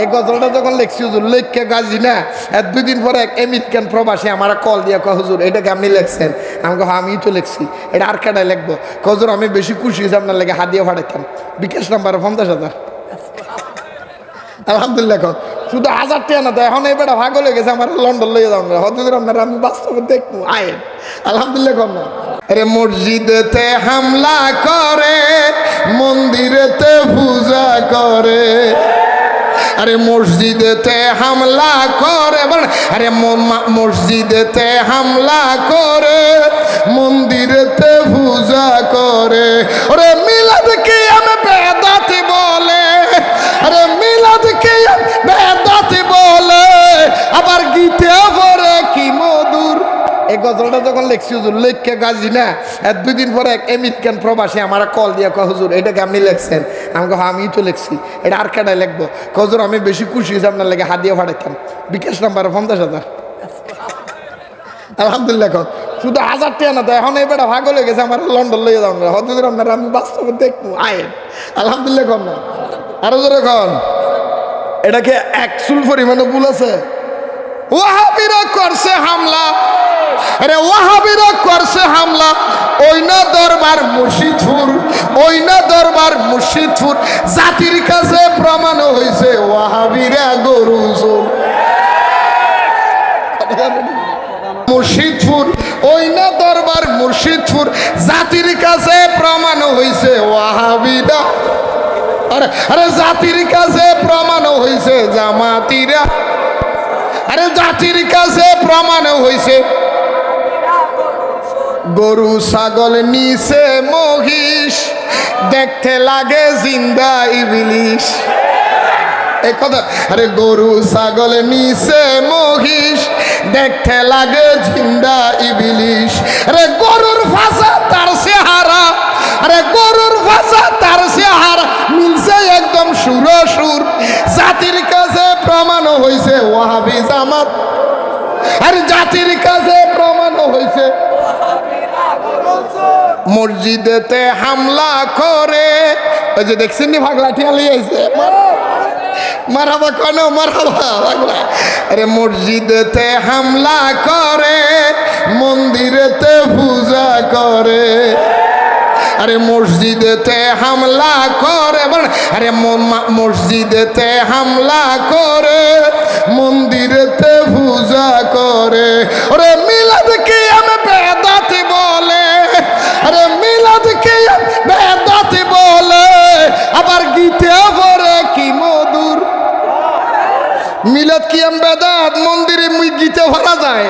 এই গজলটা যখন লিখছি হুজুর লেখকে গাজি না, 2 দিন পরে এক আমেরিকান প্রবাসী আমার কল দিয়ে কয় হুজুর এটাকে আপনি লিখছেন? আমি কহ আমি তো লিখছি, এটা আর কেটাই লিখবো? হুজুর আমি বেশি খুশি হয়েছি আপনার লেগে হাত দিয়ে ফাটাইতাম, বিকাশ নাম্বার 50,000। আলহামদুলিল্লাহ। এখন শুধু 1000 টাকা না তো, এখন এই বেটা ভাগ হয়ে গেছে আমার লন্ডন লইয়ে যাও না হজুর আপনারা আমি বাস্তবে দেখবো আয়েন। আলহামদুলিল্লাহ। কম না আরে মসজিদেতে হামলা করে, মন্দিরেতে পূজা করে, আরে মসজিদেতে হামলা করে, আরে মসজিদেতে হামলা করে, মন্দিরেতে পূজা করে, ওরে মিলাদকে আমি বেদাত বলে, আরে মিলাদকে বেদাত বলে, আবার গীতে পড়ে কি মধুর। এই গজলটা যখন লিখছি হুজুর লেখকে গাজি না, 2 দিন পরে এক আমেরিকান প্রবাসী আমার কল দিয়ে কয় হুজুর এটাকে আপনি লিখছেন? আমি কহ আমি তো লিখছি, এটা আর কেটাই লিখবো? হুজুর আমি বেশি খুশি হয়েছি আপনার লেগে হাত দিয়ে ফাটাইতাম, বিকাশ নাম্বার 50,000। আলহামদুলিল্লাহ। এখন শুধু 1000 টাকা না তো, এখন এই বেটা ভাগ হয়ে গেছে আমার লন্ডন লইয়ে যাও না হজুর আপনারা আমি বাস্তবে দেখবো আয়েন। আলহামদুলিল্লাহ। কম না আরো জোরে এখন এটাকে একচুল পরিমাণে ভুল আছে। ওয়াহাবিরা করছে হামলা, আরে ওয়াহাবিরা করছে হামলা, ওই না দরবার মুর্শিদপুর, ওই না দরবার মুর্শিদপুর, জাতির কাছে প্রমাণ হয়েছে ওয়াহাবিরা গরু চোর। মুর্শিদপুর, ওই না দরবার মুর্শিদপুর, জাতির কাছে প্রমাণ হয়েছে ওয়াহাবিরা, আরে আরে জাতির কাছে প্রমাণ হয়েছে জামাতিরা, আরে জাতির কাছে প্রমাণ হয়েছে গরু ছাগল নিচে মহিষ, দেখতে লাগে জিন্দা ইবলিশ। এই কথা, আরে গরু ছাগল নিচে মহিষ, দেখতে লাগে জিন্দা ইবলিশ, আরে গরুর ভাষা তার চেহারা, আরে গরুর ভাষা তার চেহারা মিলছে একদম সুর। জাতির কাছে প্রমাণ হয়েছে ওয়াহাবি জামাত, আর জাতির কাছে প্রমাণ হয়েছে মসজিদেতে হামলা করে। ওই যে দেখছেন নি ভাগলা ঠিয়ালি আইছে, মারাবা কেন মারাবা ভাগলা। আরে মসজিদেতে হামলা করে, মন্দিরেতে পূজা করে, আরে মসজিদেতে হামলা করে, আরে মসজিদেতে হামলা করে, মন্দিরেতে পূজা করে, ওরে মিলাদকে আমি বেদাত বলে, আরে মিলাদকে বেদাত বলে, আবার গীতে পড়ে কি মধুর। মিলাদ কি বেদাত? মন্দিরে গীতে ভরা যায়?